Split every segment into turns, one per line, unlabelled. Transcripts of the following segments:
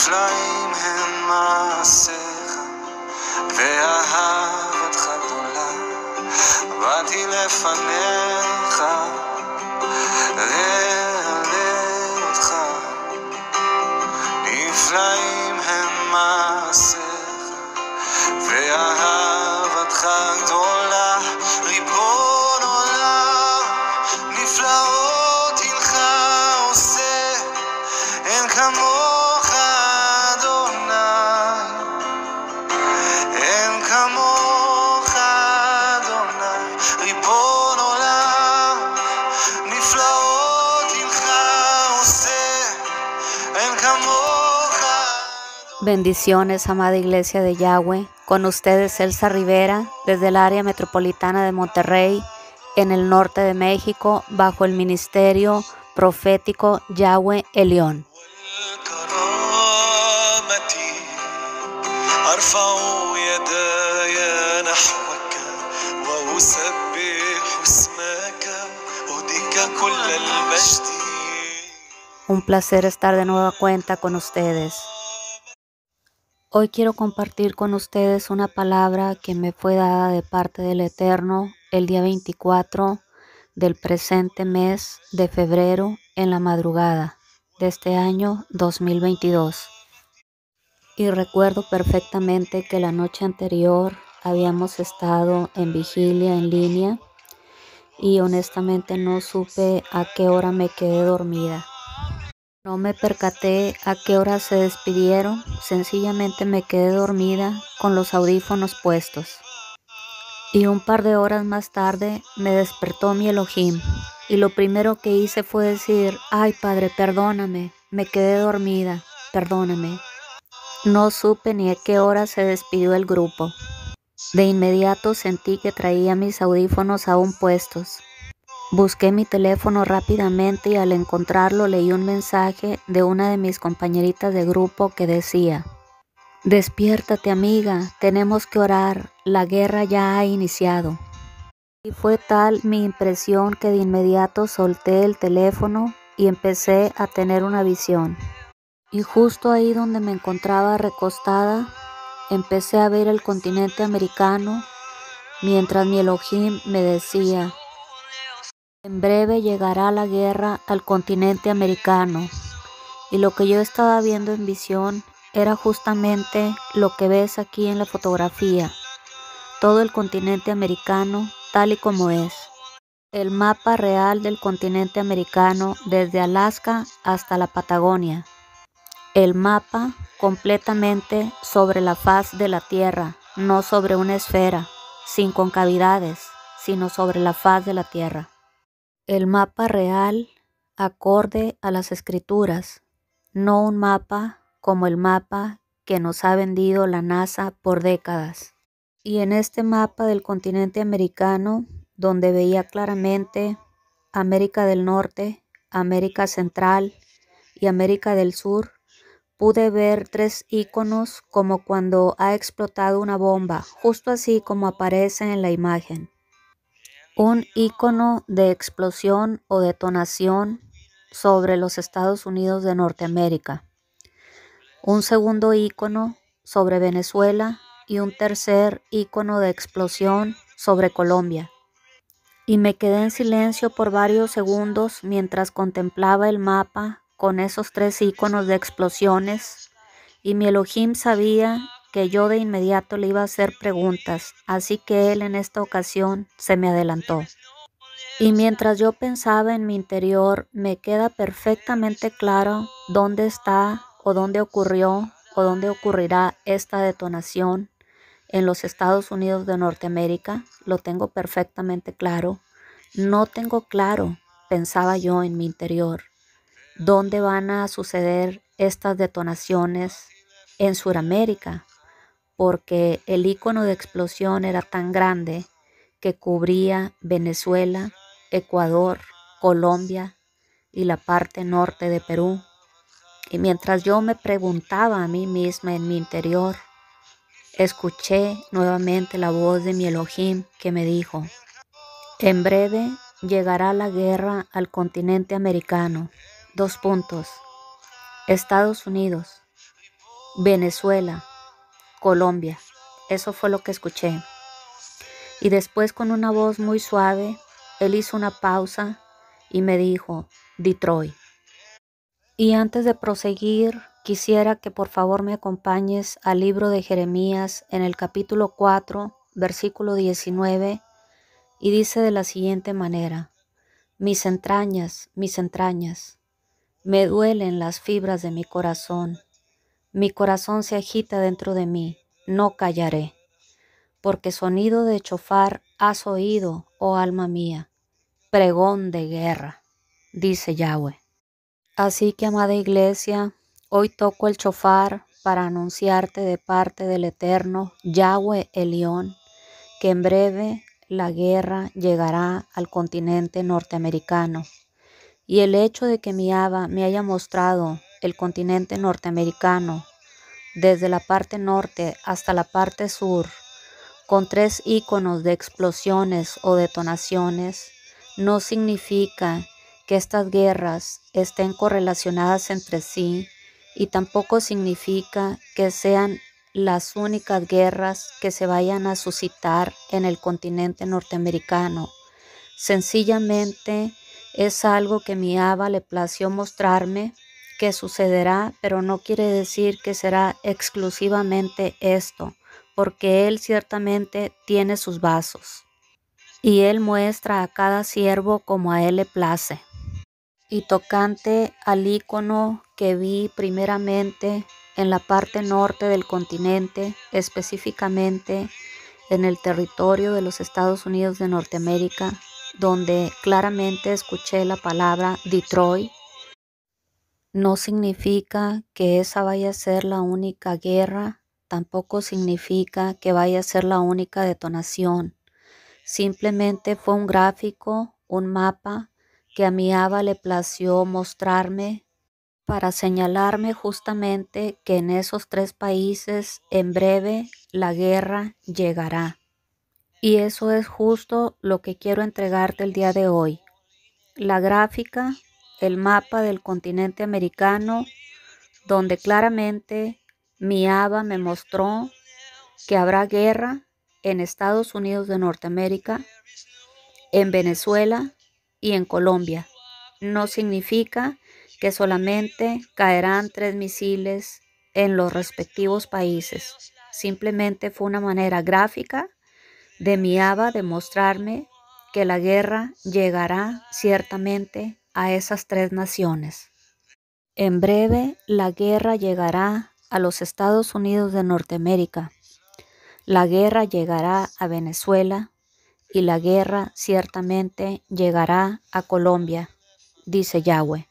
נפלאים הם מעשיך ואהבתך גדולה. באתי לפניך להלל אותך. נפלאים הם מעשיך ואהבתך גדולה. ריבון עולם נפלאות הנך עושה, אין כמוך אדוני, אין כמוך אדוני. ריבון עולם נפלאות הנך עושה, אין כמוך.
Bendiciones, amada Iglesia de Yahweh. Con ustedes Elsa Rivera, desde el área metropolitana de Monterrey, en el norte de México, bajo el ministerio profético Yahweh Elión. Un placer estar de nueva cuenta con ustedes. Hoy quiero compartir con ustedes una palabra que me fue dada de parte del Eterno el día 24 del presente mes de febrero en la madrugada de este año 2022. Y recuerdo perfectamente que la noche anterior habíamos estado en vigilia en línea y honestamente no supe a qué hora me quedé dormida. No me percaté a qué hora se despidieron, sencillamente me quedé dormida con los audífonos puestos. Y un par de horas más tarde me despertó mi Elohim, y lo primero que hice fue decir: ay Padre, perdóname, me quedé dormida, perdóname. No supe ni a qué hora se despidió el grupo. De inmediato sentí que traía mis audífonos aún puestos. Busqué mi teléfono rápidamente y al encontrarlo leí un mensaje de una de mis compañeritas de grupo que decía: despiértate amiga, tenemos que orar, la guerra ya ha iniciado. Y fue tal mi impresión que de inmediato solté el teléfono y empecé a tener una visión. Y justo ahí donde me encontraba recostada, empecé a ver el continente americano mientras mi Elohim me decía: en breve llegará la guerra al continente americano. Y lo que yo estaba viendo en visión era justamente lo que ves aquí en la fotografía. Todo el continente americano tal y como es. El mapa real del continente americano desde Alaska hasta la Patagonia. El mapa completamente sobre la faz de la tierra, no sobre una esfera, sin concavidades, sino sobre la faz de la tierra. El mapa real acorde a las escrituras, no un mapa como el mapa que nos ha vendido la NASA por décadas. Y en este mapa del continente americano, donde veía claramente América del Norte, América Central y América del Sur, pude ver tres iconos como cuando ha explotado una bomba, justo así como aparece en la imagen. Un icono de explosión o detonación sobre los Estados Unidos de Norteamérica. Un segundo icono sobre Venezuela y un tercer icono de explosión sobre Colombia. Y me quedé en silencio por varios segundos mientras contemplaba el mapa con esos tres iconos de explosiones, y mi Elohim sabía que yo de inmediato le iba a hacer preguntas, así que él en esta ocasión se me adelantó. Y mientras yo pensaba en mi interior, me queda perfectamente claro dónde está o dónde ocurrió o dónde ocurrirá esta detonación en los Estados Unidos de Norteamérica. Lo tengo perfectamente claro. No tengo claro, pensaba yo en mi interior, dónde van a suceder estas detonaciones en Sudamérica, porque el icono de explosión era tan grande que cubría Venezuela, Ecuador, Colombia y la parte norte de Perú. Y mientras yo me preguntaba a mí misma en mi interior, escuché nuevamente la voz de mi Elohim que me dijo: en breve llegará la guerra al continente americano. Estados Unidos. Venezuela, Colombia. Eso fue lo que escuché. Y después, con una voz muy suave, él hizo una pausa y me dijo, Detroit. Y antes de proseguir, quisiera que por favor me acompañes al libro de Jeremías en el capítulo 4, versículo 19, y dice de la siguiente manera: mis entrañas, me duelen las fibras de mi corazón se agita dentro de mí, no callaré, porque sonido de chofar has oído, oh alma mía, pregón de guerra, dice Yahweh. Así que, amada iglesia, hoy toco el chofar para anunciarte de parte del Eterno, Yahweh Elión, que en breve la guerra llegará al continente norteamericano. Y el hecho de que mi Abba me haya mostrado el continente norteamericano desde la parte norte hasta la parte sur, con 3 íconos de explosiones o detonaciones, no significa que estas guerras estén correlacionadas entre sí y tampoco significa que sean las únicas guerras que se vayan a suscitar en el continente norteamericano. Sencillamente es algo que mi Abba le plació mostrarme que sucederá, pero no quiere decir que será exclusivamente esto, porque Él ciertamente tiene sus vasos, y Él muestra a cada siervo como a Él le place. Y tocante al ícono que vi primeramente en la parte norte del continente, específicamente en el territorio de los Estados Unidos de Norteamérica, donde claramente escuché la palabra Detroit, no significa que esa vaya a ser la única guerra, tampoco significa que vaya a ser la única detonación. Simplemente fue un gráfico, un mapa que a mi Abba le plació mostrarme para señalarme justamente que en esos 3 países en breve la guerra llegará. Y eso es justo lo que quiero entregarte el día de hoy. La gráfica, el mapa del continente americano, donde claramente mi Abba me mostró que habrá guerra en Estados Unidos de Norteamérica, en Venezuela y en Colombia. No significa que solamente caerán 3 misiles en los respectivos países. Simplemente fue una manera gráfica de mi Abba de mostrarme que la guerra llegará ciertamente a esas 3 naciones. En breve la guerra llegará a los Estados Unidos de Norteamérica. La guerra llegará a Venezuela y la guerra ciertamente llegará a Colombia, dice Yahweh.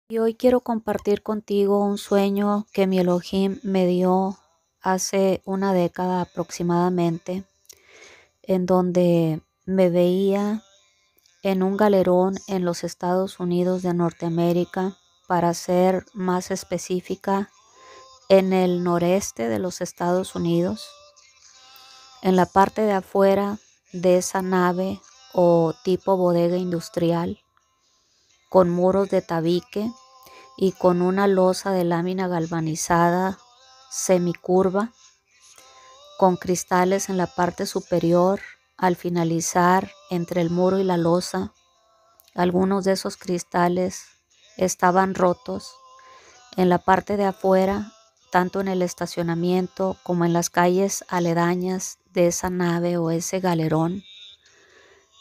Y hoy quiero compartir contigo un sueño que mi Elohim me dio hace una década aproximadamente, en donde me veía en un galerón en los Estados Unidos de Norteamérica, para ser más específica, en el noreste de los Estados Unidos. En la parte de afuera de esa nave o tipo bodega industrial, con muros de tabique y con una losa de lámina galvanizada semicurva, con cristales en la parte superior. Al finalizar entre el muro y la losa, algunos de esos cristales estaban rotos. En la parte de afuera, tanto en el estacionamiento como en las calles aledañas de esa nave o ese galerón,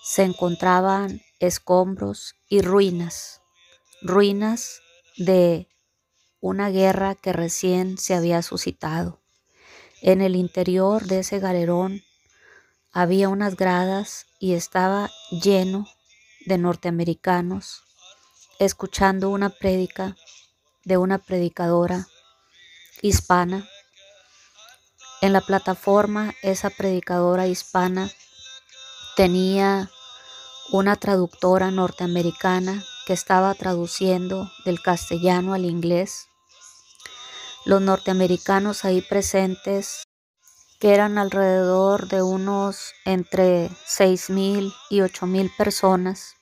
se encontraban escombros y ruinas de una guerra que recién se había suscitado. En el interior de ese galerón había unas gradas y estaba lleno de norteamericanos escuchando una prédica de una predicadora hispana. En la plataforma, esa predicadora hispana tenía una traductora norteamericana que estaba traduciendo del castellano al inglés. Los norteamericanos ahí presentes, que eran alrededor de unos entre 6,000 y 8,000 personas.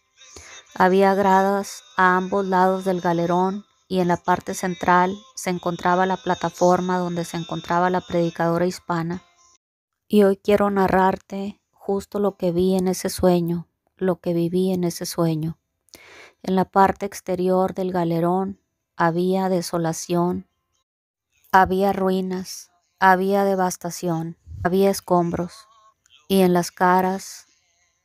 Había gradas a ambos lados del galerón y en la parte central se encontraba la plataforma donde se encontraba la predicadora hispana. Y hoy quiero narrarte justo lo que vi en ese sueño, lo que viví en ese sueño. En la parte exterior del galerón había desolación, había ruinas, había devastación, había escombros, y en las caras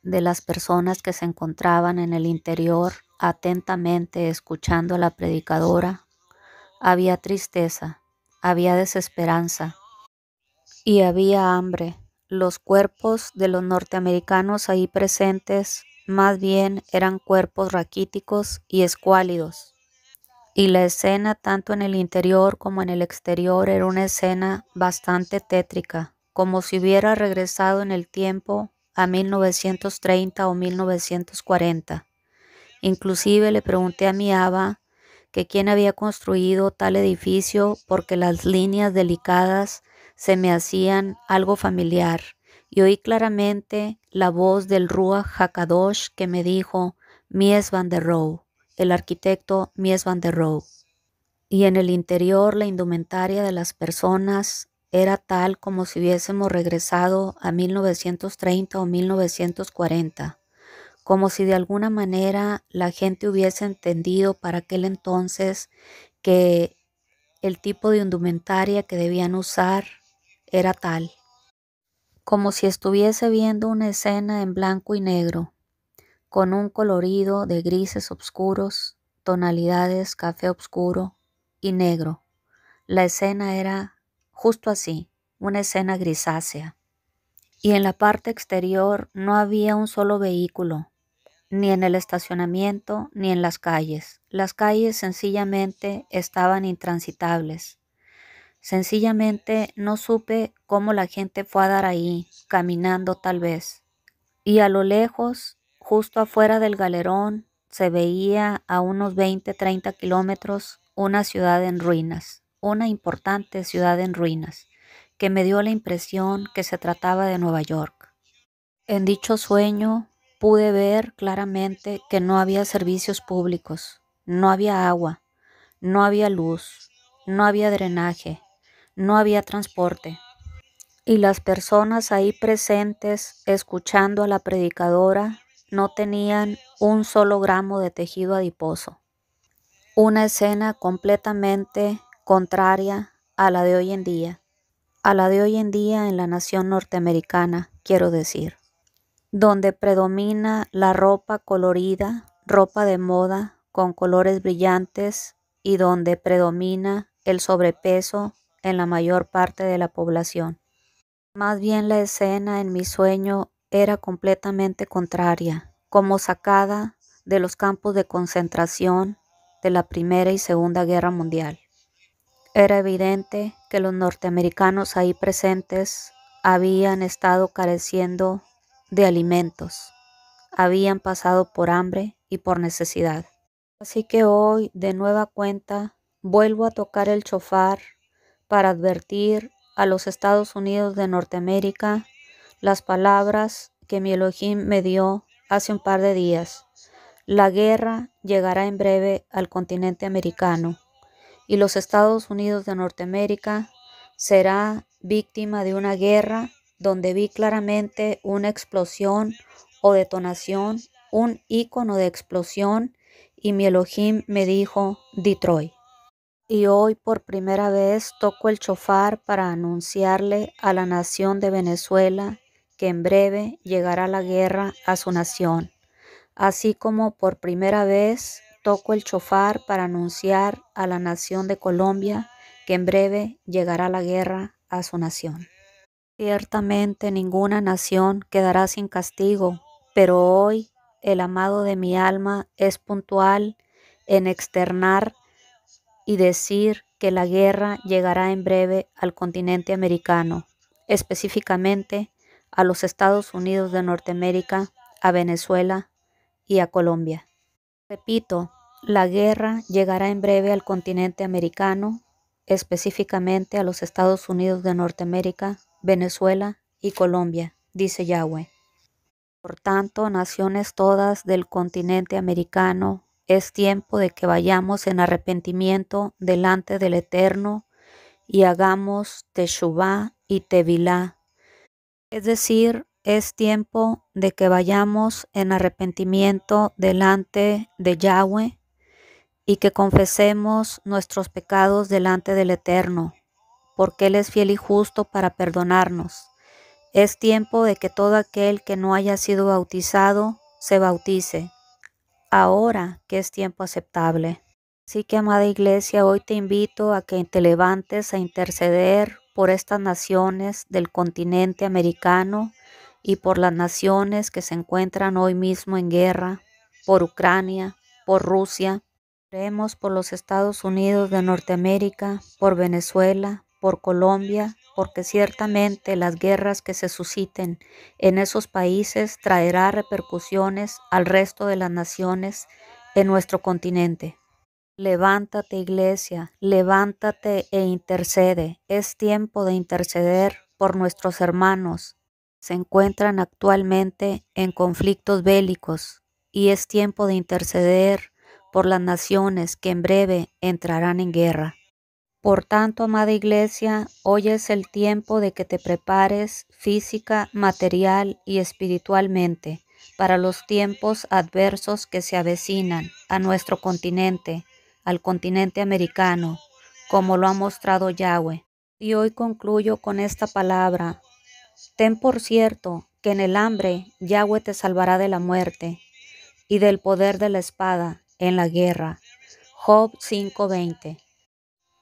de las personas que se encontraban en el interior atentamente escuchando a la predicadora, había tristeza, había desesperanza y había hambre. Los cuerpos de los norteamericanos ahí presentes más bien eran cuerpos raquíticos y escuálidos. Y la escena, tanto en el interior como en el exterior, era una escena bastante tétrica, como si hubiera regresado en el tiempo a 1930 o 1940. Inclusive le pregunté a mi aba que quién había construido tal edificio porque las líneas delicadas se me hacían algo familiar, y oí claramente la voz del Ruach HaKadosh que me dijo Mies van der Rohe, el arquitecto Mies van der Rohe. Y en el interior la indumentaria de las personas era tal como si hubiésemos regresado a 1930 o 1940, como si de alguna manera la gente hubiese entendido para aquel entonces que el tipo de indumentaria que debían usar era tal, como si estuviese viendo una escena en blanco y negro, con un colorido de grises oscuros, tonalidades café oscuro y negro. La escena era justo así, una escena grisácea. Y en la parte exterior no había un solo vehículo, ni en el estacionamiento ni en las calles. Las calles sencillamente estaban intransitables. Sencillamente no supe cómo la gente fue a dar ahí, caminando tal vez. Y a lo lejos, justo afuera del galerón, se veía a unos 20-30 kilómetros una ciudad en ruinas, una importante ciudad en ruinas, que me dio la impresión que se trataba de Nueva York. En dicho sueño pude ver claramente que no había servicios públicos, no había agua, no había luz, no había drenaje, no había transporte. Y las personas ahí presentes, escuchando a la predicadora, no tenían un solo gramo de tejido adiposo. Una escena completamente contraria a la de hoy en día. A la de hoy en día en la nación norteamericana, quiero decir. Donde predomina la ropa colorida, ropa de moda con colores brillantes, y donde predomina el sobrepeso en la mayor parte de la población. Más bien la escena en mi sueño era completamente contraria, como sacada de los campos de concentración de la Primera y Segunda Guerra Mundial. Era evidente que los norteamericanos ahí presentes habían estado careciendo de alimentos, habían pasado por hambre y por necesidad. Así que hoy, de nueva cuenta, vuelvo a tocar el shofar para advertir a los Estados Unidos de Norteamérica las palabras que mi Elohim me dio hace un par de días. La guerra llegará en breve al continente americano, y los Estados Unidos de Norteamérica será víctima de una guerra donde vi claramente una explosión o detonación, un ícono de explosión, y mi Elohim me dijo Detroit. Y hoy por primera vez toco el shofar para anunciarle a la nación de Venezuela que en breve llegará la guerra a su nación, así como por primera vez toco el shofar para anunciar a la nación de Colombia que en breve llegará la guerra a su nación. Ciertamente ninguna nación quedará sin castigo, pero hoy el amado de mi alma es puntual en externar y decir que la guerra llegará en breve al continente americano, específicamente a los Estados Unidos de Norteamérica, a Venezuela y a Colombia. Repito, la guerra llegará en breve al continente americano, específicamente a los Estados Unidos de Norteamérica, Venezuela y Colombia, dice Yahweh. Por tanto, naciones todas del continente americano, Es tiempo de que vayamos en arrepentimiento delante del Eterno y hagamos teshuvá y tevilá. Es decir, es tiempo de que vayamos en arrepentimiento delante de Yahweh y que confesemos nuestros pecados delante del Eterno, porque Él es fiel y justo para perdonarnos. Es tiempo de que todo aquel que no haya sido bautizado se bautice, ahora que es tiempo aceptable. Así que, amada iglesia, hoy te invito a que te levantes a interceder por estas naciones del continente americano y por las naciones que se encuentran hoy mismo en guerra, por Ucrania, por Rusia. Oremos por los Estados Unidos de Norteamérica, por Venezuela, por Colombia, porque ciertamente las guerras que se susciten en esos países traerá repercusiones al resto de las naciones en nuestro continente. Levántate, iglesia, levántate e intercede. Es tiempo de interceder por nuestros hermanos. Se encuentran actualmente en conflictos bélicos y es tiempo de interceder por las naciones que en breve entrarán en guerra. Por tanto, amada iglesia, hoy es el tiempo de que te prepares física, material y espiritualmente para los tiempos adversos que se avecinan a nuestro continente, al continente americano, como lo ha mostrado Yahweh. Y hoy concluyo con esta palabra. Ten por cierto que en el hambre Yahweh te salvará de la muerte y del poder de la espada en la guerra. Job 5:20.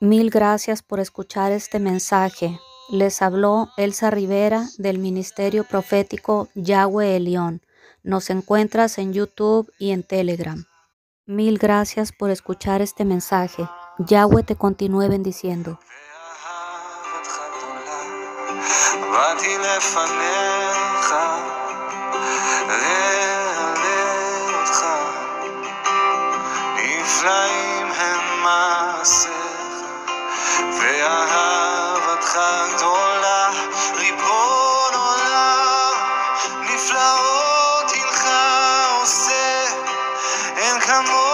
Mil gracias por escuchar este mensaje. Les habló Elsa Rivera del Ministerio Profético Yahweh Elión. Nos encuentras en YouTube y en Telegram. Mil gracias por escuchar este mensaje. Yahweh te continúe bendiciendo.
באתי לפניך, להלל אותך, נפלאים הם מעשיך, ואהבתך גדולה, ריבון עולם, נפלאות הינך עושה, אין כמוך